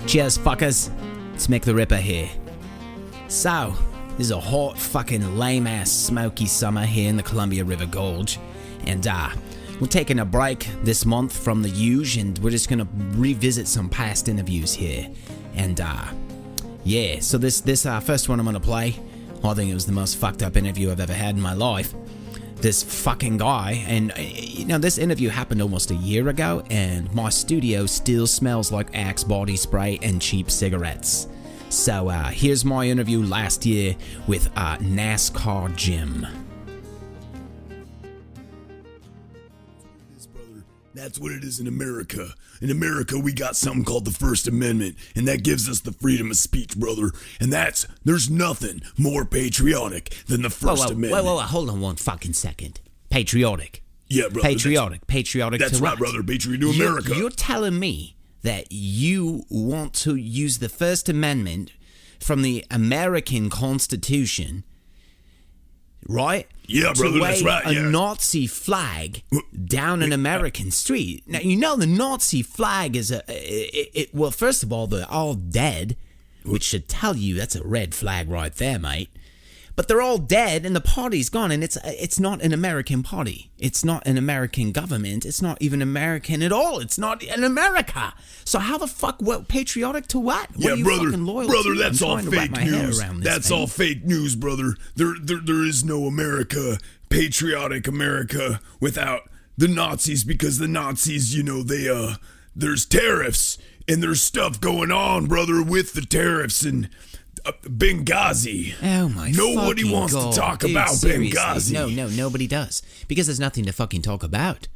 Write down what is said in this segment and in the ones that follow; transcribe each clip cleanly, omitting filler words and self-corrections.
Cheers, fuckers. It's Mick the Ripper here. So, this is a hot, fucking lame-ass, smoky summer here in the Columbia River Gorge. And, we're taking a break this month from the usual, and we're just gonna revisit some past interviews here. And, yeah, so this first one I'm gonna play, I think it was the most fucked up interview I've ever had in my life. This fucking guy, and this interview happened almost a year ago, and my studio still smells like Axe body spray and cheap cigarettes. So here's my interview last year with NASCAR Jim. That's what it is in America. In America, we got something called the First Amendment, and that gives us the freedom of speech, brother. And there's nothing more patriotic than the First Amendment. Whoa, hold on one fucking second. Patriotic. Yeah, brother. Patriotic That's to right, what? brother. Patriot to America. You're telling me that you want to use the First Amendment from the American Constitution, right? Yeah, brother, that's right, a Nazi flag down an American street. Now, the Nazi flag is well, first of all, they're all dead, which should tell you that's a red flag right there, mate. But they're all dead, and the party's gone, and it's not an American party. It's not an American government. It's not even American at all. It's not in America. So how the fuck, patriotic to what? What Yeah, are you brother, fucking loyal brother, to? that's all fake news. That's all fake news, brother. There is no America, patriotic America, without the Nazis, because the Nazis, there's tariffs, and there's stuff going on, brother, with the tariffs, and Benghazi. Oh my Nobody fucking wants God. to talk Dude, about seriously. Benghazi. No, nobody does. Because there's nothing to fucking talk about.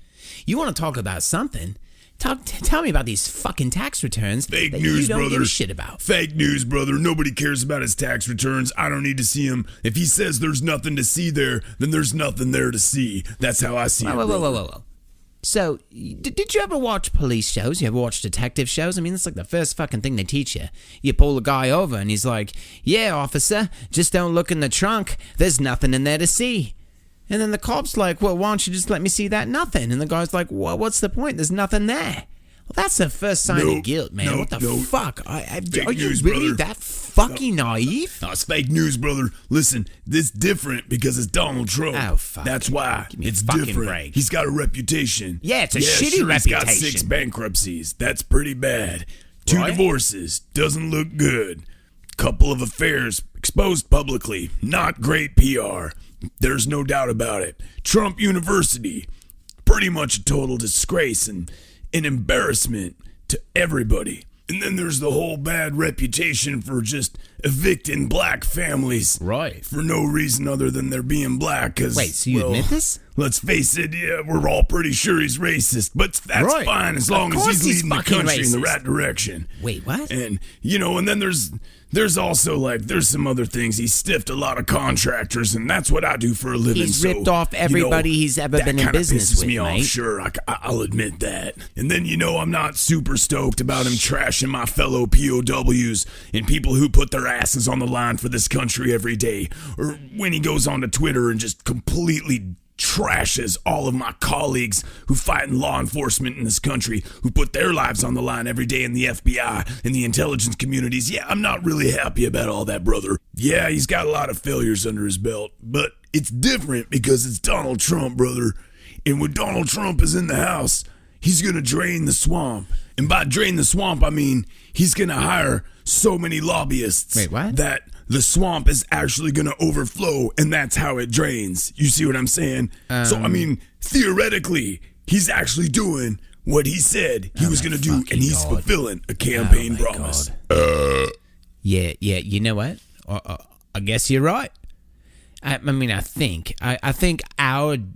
You want to talk about something? Tell me about these fucking tax returns Fake that news, you don't brother. give a shit about. Fake news, brother. Nobody cares about his tax returns. I don't need to see him. If he says there's nothing to see there, then there's nothing there to see. That's how I see it, brother. Whoa. So, did you ever watch police shows? You ever watch detective shows? I mean, that's like the first fucking thing they teach you. You pull a guy over and he's like, yeah, officer, just don't look in the trunk. There's nothing in there to see. And then the cop's like, well, why don't you just let me see that nothing? And the guy's like, well, what's the point? There's nothing there. Well, that's the first sign of guilt, man. What the fuck? Are you news, really brother. that fucking naive? No, it's fake news, brother. Listen, this different because it's Donald Trump. Oh, fuck. That's why. Give me a it's fucking different. break. He's got a reputation. Yeah, it's a shitty sure, reputation. He's got 6 bankruptcies. That's pretty bad. 2 Right? divorces. Doesn't look good. Couple of affairs exposed publicly. Not great PR. There's no doubt about it. Trump University. Pretty much a total disgrace and an embarrassment to everybody. And then there's the whole bad reputation for just evicting black families. Right. For no reason other than they're being black. Cause, Wait, so you admit this? Let's face it, yeah, we're all pretty sure he's racist. But that's Right. fine as Of long as course he's he's leading the fucking country in the racist. right direction. Wait, what? And, and then there's also, there's some other things. He stiffed a lot of contractors, and that's what I do for a living. He's ripped off everybody he's ever been in business pisses with, me mate. off, sure, I'll admit that. And then, I'm not super stoked about him trashing my fellow POWs and people who put their asses on the line for this country every day. Or when he goes onto Twitter and just completely trashes all of my colleagues who fight in law enforcement in this country, who put their lives on the line every day in the FBI and the intelligence communities. Yeah, I'm not really happy about all that, brother. Yeah, he's got a lot of failures under his belt, but it's different because it's Donald Trump, brother. And when Donald Trump is in the house, he's gonna drain the swamp. And by drain the swamp, I mean he's gonna hire so many lobbyists. Wait, what? That the swamp is actually going to overflow, and that's how it drains. You see what I'm saying? So, I mean, theoretically, he's actually doing what he said he was going to do, and he's fulfilling a campaign promise. Yeah, you know what? I guess you're right. I think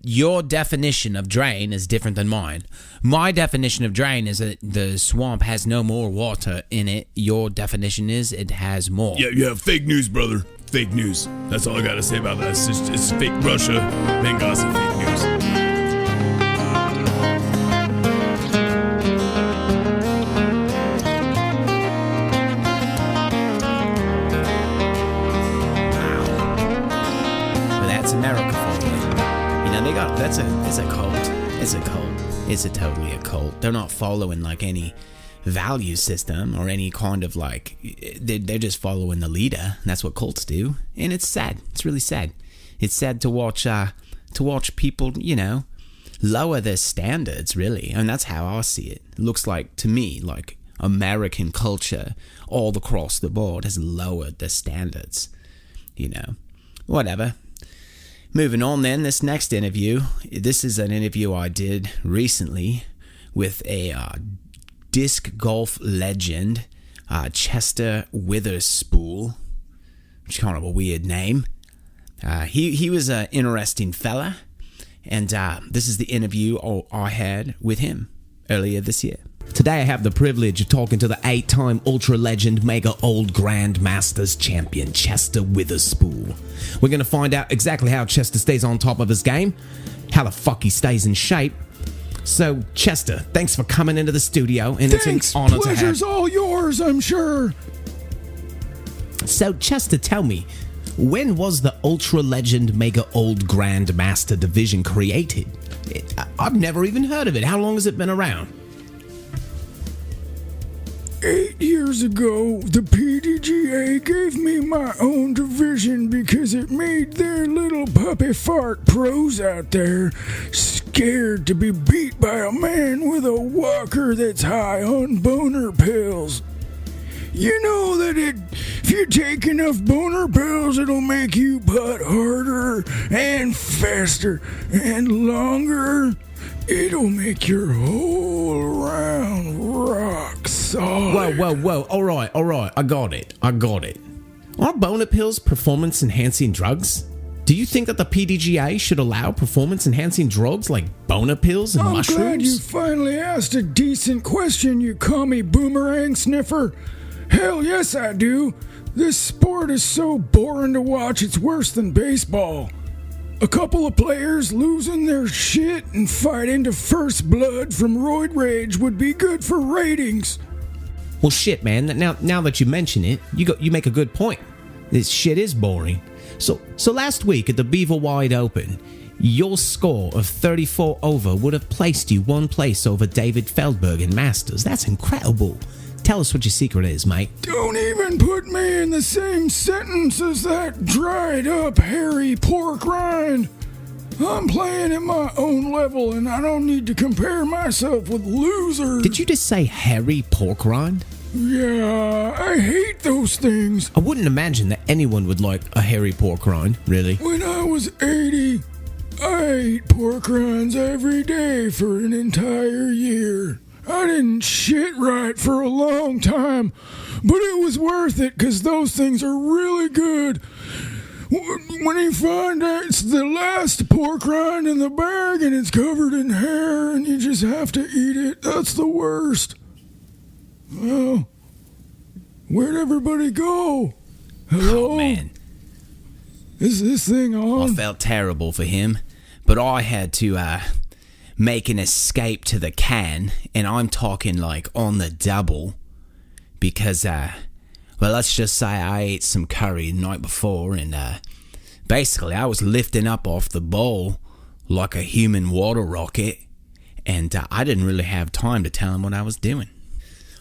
your definition of drain is different than mine. My definition of drain is that the swamp has no more water in it. Your definition is it has more. Yeah, fake news, brother. Fake news. That's all I got to say about that. It's fake Russia, Benghazi fake news. America for you. They got it's a cult. It's a cult. It's totally a cult. They're not following like any value system or any kind of like, they're just following the leader. And that's what cults do. And it's sad. It's really sad. It's sad to watch people, you know, lower their standards, really. And that's how I see it. It looks like, to me, like American culture all across the board has lowered their standards, you know. Whatever. Moving on then, this next interview. This is an interview I did recently with a disc golf legend, Chester Witherspoon, which is kind of a weird name. He was an interesting fella, and this is the interview I had with him earlier this year. Today I have the privilege of talking to the 8-time Ultra Legend Mega Old Grand Masters champion, Chester Witherspoon. We're going to find out exactly how Chester stays on top of his game, how the fuck he stays in shape. So, Chester, thanks for coming into the studio, and it's an honor to have... Pleasure's all yours, I'm sure. So, Chester, tell me, when was the Ultra Legend Mega Old Grand Master division created? I've never even heard of it. How long has it been around? 8 years ago, the PDGA gave me my own division because it made their little puppy fart pros out there scared to be beat by a man with a walker that's high on boner pills. You know that if you take enough boner pills, it'll make you putt harder and faster and longer. It'll make your whole round rock solid. Whoa. All right. I got it. Are boner pills performance-enhancing drugs? Do you think that the PDGA should allow performance-enhancing drugs like boner pills and mushrooms? I'm glad you finally asked a decent question, you commie boomerang sniffer. Hell yes, I do. This sport is so boring to watch, it's worse than baseball. A couple of players losing their shit and fighting to first blood from roid rage would be good for ratings. Well, shit, man. Now that you mention it, you make a good point. This shit is boring. So last week at the Beaver Wide Open, your score of 34 over would have placed you one place over David Feldberg in Masters. That's incredible. Tell us what your secret is, mate. Don't even put me in the same sentence as that dried up hairy pork rind. I'm playing at my own level and I don't need to compare myself with losers. Did you just say hairy pork rind? Yeah, I hate those things. I wouldn't imagine that anyone would like a hairy pork rind, really. When I was 80, I ate pork rinds every day for an entire year. I didn't shit right for a long time, but it was worth it because those things are really good. When you find out it's the last pork rind in the bag and it's covered in hair and you just have to eat it, that's the worst. Well, where'd everybody go? Hello? Oh, man. Is this thing on? I felt terrible for him, but I had to make an escape to the can, and I'm talking like on the double, because, well, let's just say I ate some curry the night before, and basically I was lifting up off the bowl like a human water rocket, and I didn't really have time to tell him what I was doing.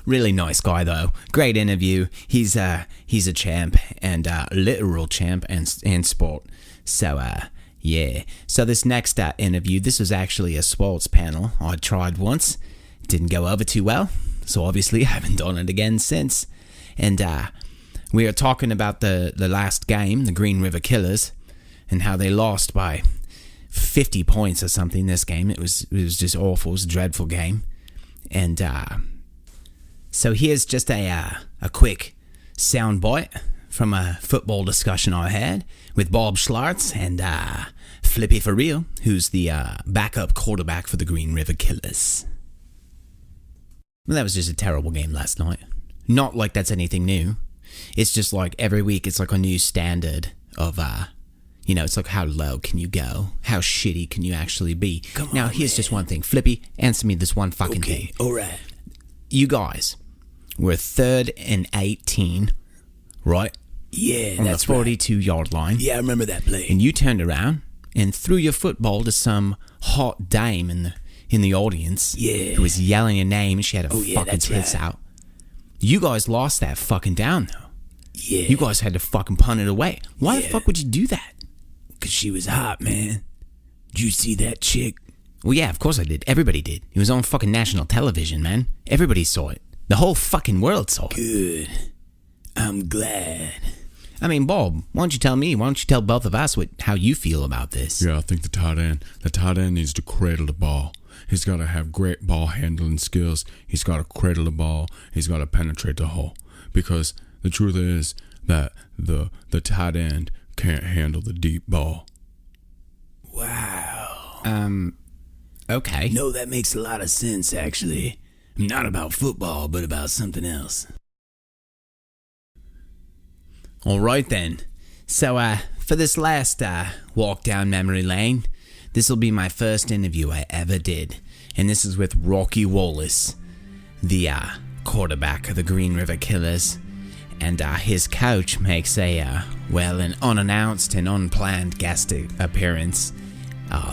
Really nice guy, though. Great interview. He's a champ, and literal champ and sport. So, yeah. So this next interview, this was actually a sports panel I tried once. Didn't go over too well, so obviously I haven't done it again since. And we are talking about the last game, the Green River Killers, and how they lost by 50 points or something this game. It was just awful. It was a dreadful game. And so here's just a quick soundbite from a football discussion I had with Bob Schlartz and Flippy for real, who's the backup quarterback for the Green River Killers. Well, that was just a terrible game last night. Not like that's anything new. It's just like every week it's like a new standard of, it's like how low can you go? How shitty can you actually be? Come on, now, here's man. just one thing. Flippy, answer me this one fucking thing. Okay, alright. You guys were 3rd and 18, right? Yeah, On that's the right. 42-yard line. Yeah, I remember that play. And you turned around and threw your football to some hot dame in the audience. Yeah. Who was yelling your name. She had her fucking that's tits right. out. You guys lost that fucking down, though. Yeah. You guys had to fucking punt it away. Why the fuck would you do that? Because she was hot, man. Did you see that chick? Well, yeah, of course I did. Everybody did. It was on fucking national television, man. Everybody saw it. The whole fucking world saw it. Good. I'm glad. I mean, Bob, why don't you tell me? Why don't you tell both of us how you feel about this? Yeah, I think the tight end needs to cradle the ball. He's got to have great ball handling skills. He's got to cradle the ball. He's got to penetrate the hole. Because the truth is that the tight end can't handle the deep ball. Wow. Okay. No, that makes a lot of sense, actually. Not about football, but about something else. All right, then. So, for this last walk down memory lane, this will be my first interview I ever did. And this is with Rocky Wallace, the quarterback of the Green River Killers. And his coach makes an unannounced and unplanned guest appearance.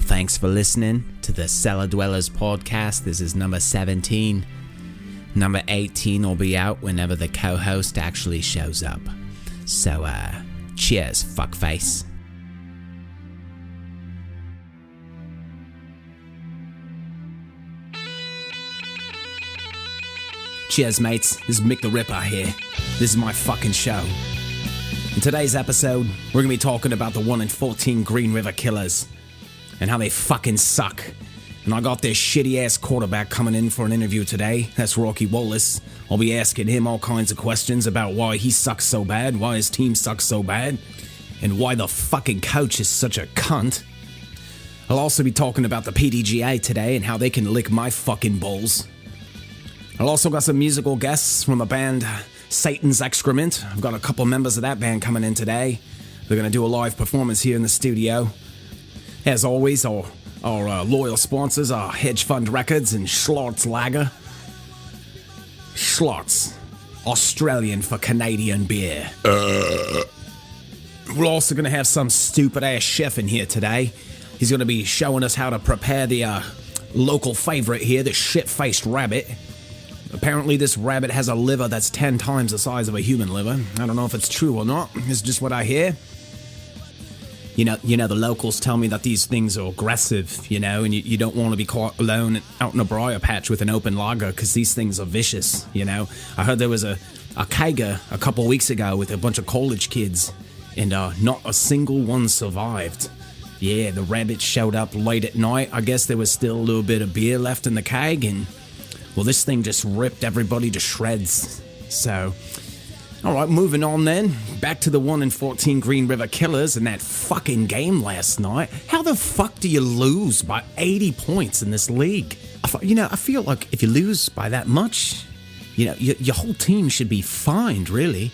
Thanks for listening to the Cellar Dwellers podcast. This is number 17. Number 18 will be out whenever the co-host actually shows up. So, cheers, fuckface. Cheers, mates. This is Mick The Ripper here. This is my fucking show. In today's episode, we're gonna be talking about the 1-14 Green River Killers and how they fucking suck. And I got this shitty-ass quarterback coming in for an interview today. That's Rocky Wallace. I'll be asking him all kinds of questions about why he sucks so bad, why his team sucks so bad, and why the fucking coach is such a cunt. I'll also be talking about the PDGA today and how they can lick my fucking balls. I've also got some musical guests from the band Satan's Excrement. I've got a couple members of that band coming in today. They're going to do a live performance here in the studio. As always, our loyal sponsors are Hedge Fund Records and Schlotz Lager. Schlotz, Australian for Canadian beer. We're also going to have some stupid-ass chef in here today. He's going to be showing us how to prepare the local favorite here, the shit-faced rabbit. Apparently this rabbit has a liver that's 10 times the size of a human liver. I don't know if it's true or not. It's just what I hear. You know, the locals tell me that these things are aggressive, and you don't want to be caught alone out in a briar patch with an open lager because these things are vicious, I heard there was a kegger a couple weeks ago with a bunch of college kids, and not a single one survived. Yeah, the rabbit showed up late at night. I guess there was still a little bit of beer left in the keg, and, well, this thing just ripped everybody to shreds. So, alright, moving on then. Back to the 1-14 Green River Killers and that fucking game last night. How the fuck do you lose by 80 points in this league? I feel like if you lose by that much, your whole team should be fined, really.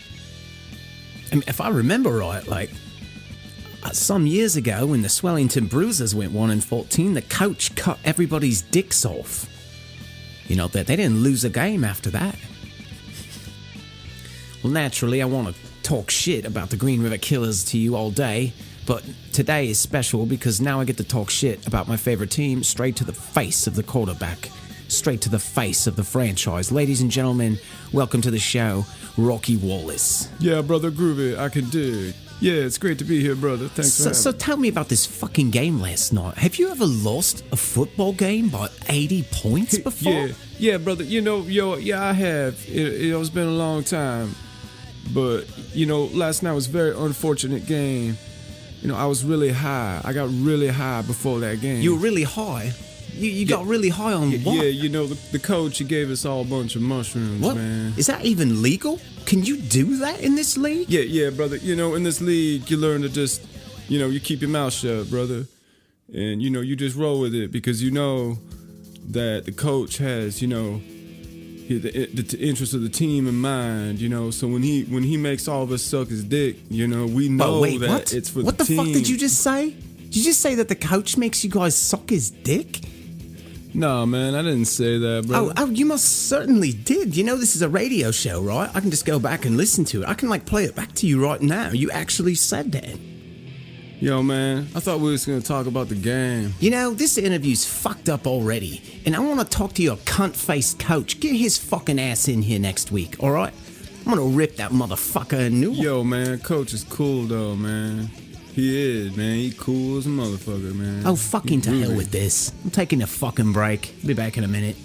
I mean, if I remember right, some years ago when the Swellington Bruisers went 1-14, the coach cut everybody's dicks off. That they didn't lose a game after that. Well, naturally, I want to talk shit about the Green River Killers to you all day, but today is special because now I get to talk shit about my favorite team straight to the face of the quarterback, straight to the face of the franchise. Ladies and gentlemen, welcome to the show, Rocky Wallace. Yeah, brother Groovy, I can dig. Yeah, it's great to be here, brother. Thanks for having me. So tell me about this fucking game last night. Have you ever lost a football game by 80 points before? Yeah, brother. I have. It's been a long time. But, last night was a very unfortunate game. I was really high. I got really high before that game. You were really high? You got really high on what? Yeah, the coach, he gave us all a bunch of mushrooms, what? Man. Is that even legal? Can you do that in this league? Yeah, brother. In this league, you learn to just, you keep your mouth shut, brother. And, you just roll with it because you know that the coach has, the interest of the team in mind, so when he makes all of us suck his dick, we know that what? It's for what the team. What the fuck did you just say? Did you just say that the coach makes you guys suck his dick? No, man, I didn't say that, bro. Oh, you most certainly did. This is a radio show, right? I can just go back and listen to it. I can, play it back to you right now. You actually said that. Yo, man, I thought we was gonna talk about the game. You know, this interview's fucked up already, and I want to talk to your cunt-faced coach. Get his fucking ass in here next week, alright? I'm gonna rip that motherfucker a new one. Yo, man, coach is cool though, man. He is, man. He cool as a motherfucker, man. Oh, fucking to hell Really. with this. I'm taking a fucking break. Be back in a minute.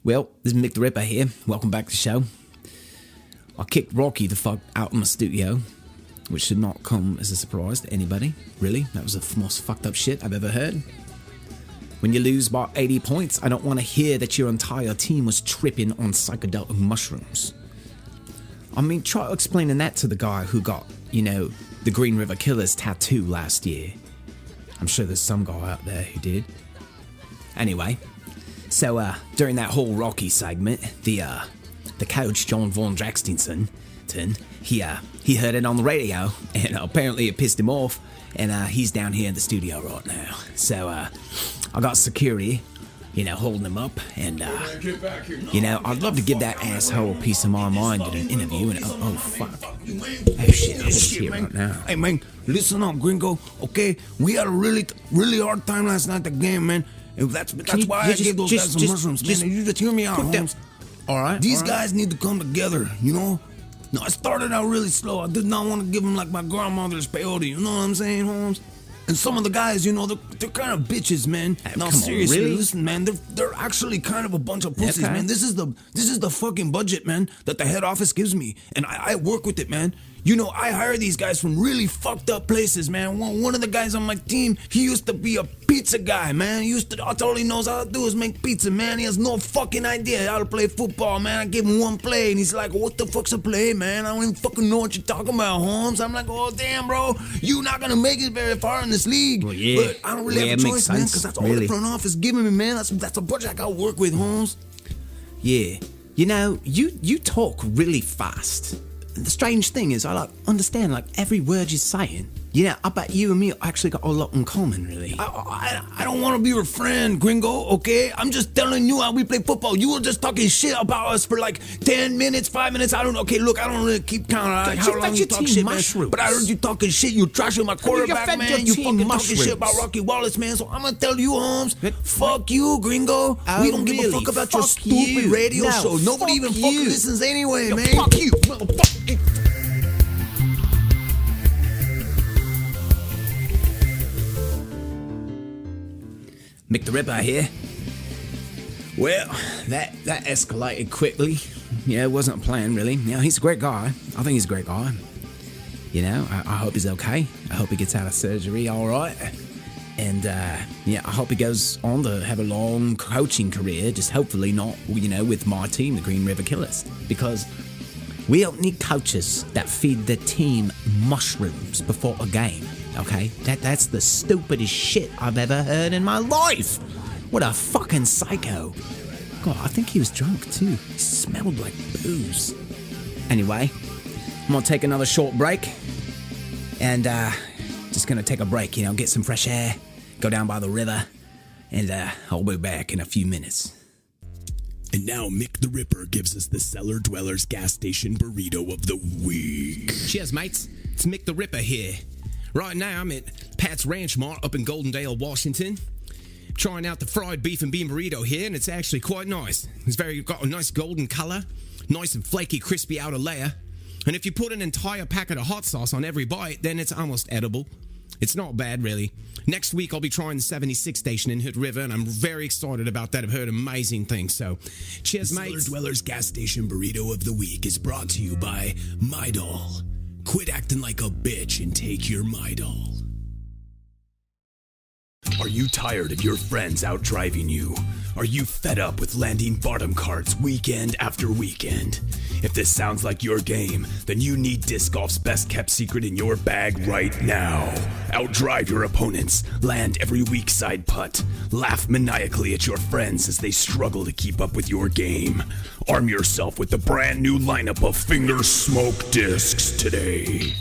Well, this is Mick the Ripper here. Welcome back to the show. I kicked Rocky the fuck out of my studio, which should not come as a surprise to anybody. Really, that was the most fucked up shit I've ever heard. When you lose by 80 points, I don't want to hear that your entire team was tripping on psychedelic mushrooms. I mean, try explaining that to the guy who got, you know, the Green River Killers tattoo last year. I'm sure there's some guy out there who did. Anyway, so during that whole Rocky segment, the coach, John Von Jackstinson, he heard it on the radio, and apparently it pissed him off, and he's down here in the studio right now. So I got security, you know, holding him up, and you know, I'd love to give that asshole a piece of my mind in an interview, and oh fuck, oh shit, I'm here right now. Hey, man, listen up, gringo, okay? We had a really hard time last night at the game, man. And that's why I gave those guys some mushrooms, man. And you just hear me out, Holmes. All right. These guys need to come together, you know? No, I started out really slow. I did not want to give them like my grandmother's peyote, you know what I'm saying, Holmes? And some of the guys, you know, they're kind of bitches, man. No, come on, seriously, really? listen, man, they're actually kind of a bunch of pussies, Okay. man. This is the fucking budget, man, that the head office gives me, and I work with it, man. You know, I hire these guys from really fucked up places, man. One of the guys on my team, he used to be a pizza guy, man. That's all he knows how to do is make pizza, man. He has no fucking idea how to play football, man. I give him one play, and he's like, what the fuck's a play, man? I don't even fucking know what you're talking about, Holmes. I'm like, oh, damn, bro. You're not gonna make it very far in this league. Well, yeah. But I don't really Yeah, have it a makes choice, man, sense, because that's all really. the front office giving me, man. That's a budget I gotta work with, Holmes. Yeah. You know, you talk really fast. The strange thing is, I like understand like every word you're saying. You know, I bet you and me actually got a lot in common, really. I don't want to be your friend, gringo, okay? I'm just telling you how we play football. You were just talking shit about us for like 10 minutes, 5 minutes. I don't know. Okay, look, I don't really keep count on That's how your- long that's you your talk team shit, mushrooms. man. But I heard you talking shit. You trashing my quarterback, fed man. your You team fucking mushrooms. talking shit about Rocky Wallace, man. So I'm going to tell you, Holmes, But- fuck you, gringo. Oh, We don't give a really? fuck about your Fuck stupid you. radio No, show. Nobody fuck even fucking you. listens anyway, Yo, man. fuck you, motherfucker. Mick the Ripper here. Well, that escalated quickly. Yeah, it wasn't a plan, really. You know, he's a great guy. I think he's a great guy. You know, I hope he's okay. I hope he gets out of surgery all right. And, yeah, I hope he goes on to have a long coaching career, just hopefully not, you know, with my team, the Green River Killers. Because we don't need coaches that feed the team mushrooms before a game, okay? That's the stupidest shit I've ever heard in my life. What a fucking psycho. God, I think he was drunk too. He smelled like booze. Anyway, I'm gonna take another short break. And, just gonna take a break, you know, get some fresh air, go down by the river, and, I'll be back in a few minutes. And now Mick the Ripper gives us the Cellar Dwellers gas station burrito of the week. Cheers, mates. It's Mick the Ripper here. Right now, I'm at Pat's Ranch Mart up in Goldendale, Washington. Trying out the fried beef and bean burrito here, and it's actually quite nice. It's got a nice golden color, nice and flaky, crispy outer layer. And if you put an entire packet of hot sauce on every bite, then it's almost edible. It's not bad, really. Next week, I'll be trying the 76 station in Hood River, and I'm very excited about that. I've heard amazing things, so cheers, Cellar mates. Dwellers gas station burrito of the week is brought to you by Midol. Quit acting like a bitch and take your Midol. Are you tired of your friends out driving you? Are you fed up with landing bottom carts weekend after weekend? If this sounds like your game, then you need disc golf's best kept secret in your bag right now. Outdrive your opponents, land every weak side putt, laugh maniacally at your friends as they struggle to keep up with your game. Arm yourself with the brand new lineup of fingersmokediscs today.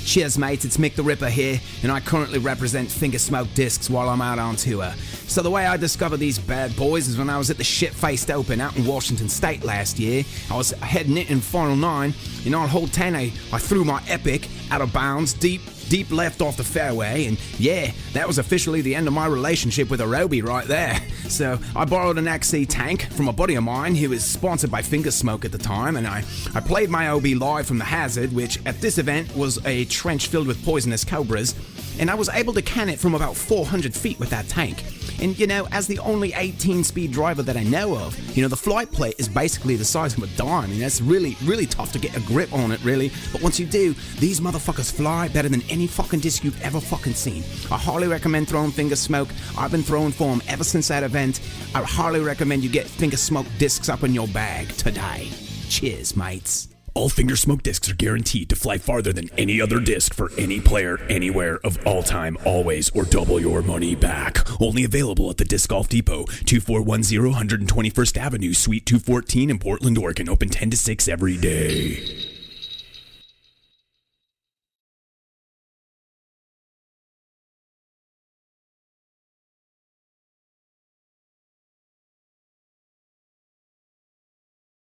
Cheers, mates, it's Mick the Ripper here, and I currently represent fingersmokediscs while I'm out on tour. So the way I discovered these bad boys is when I was at the Shit-Faced Open out in Washington State last year. I was heading it in Final 9, and on hole 10 I threw my epic out of bounds, deep left off the fairway, and yeah, that was officially the end of my relationship with Arobi right there. So I borrowed an XC tank from a buddy of mine who was sponsored by Fingersmoke at the time, and I played my OB live from the hazard, which at this event was a trench filled with poisonous cobras, and I was able to can it from about 400 feet with that tank. And you know, as the only 18-speed driver that I know of, you know, the flight plate is basically the size of a dime, and that's really, really tough to get a grip on it, really. But once you do, these motherfuckers fly better than any fucking disc you've ever fucking seen. I highly recommend throwing Fingersmoke. I've been throwing for them ever since that event. I highly recommend you get Fingersmoke discs up in your bag today. Cheers, mates. All Fingersmoke discs are guaranteed to fly farther than any other disc for any player, anywhere, of all time, always, or double your money back. Only available at the Disc Golf Depot, 2410 121st Avenue, Suite 214 in Portland, Oregon. Open 10 to 6 every day.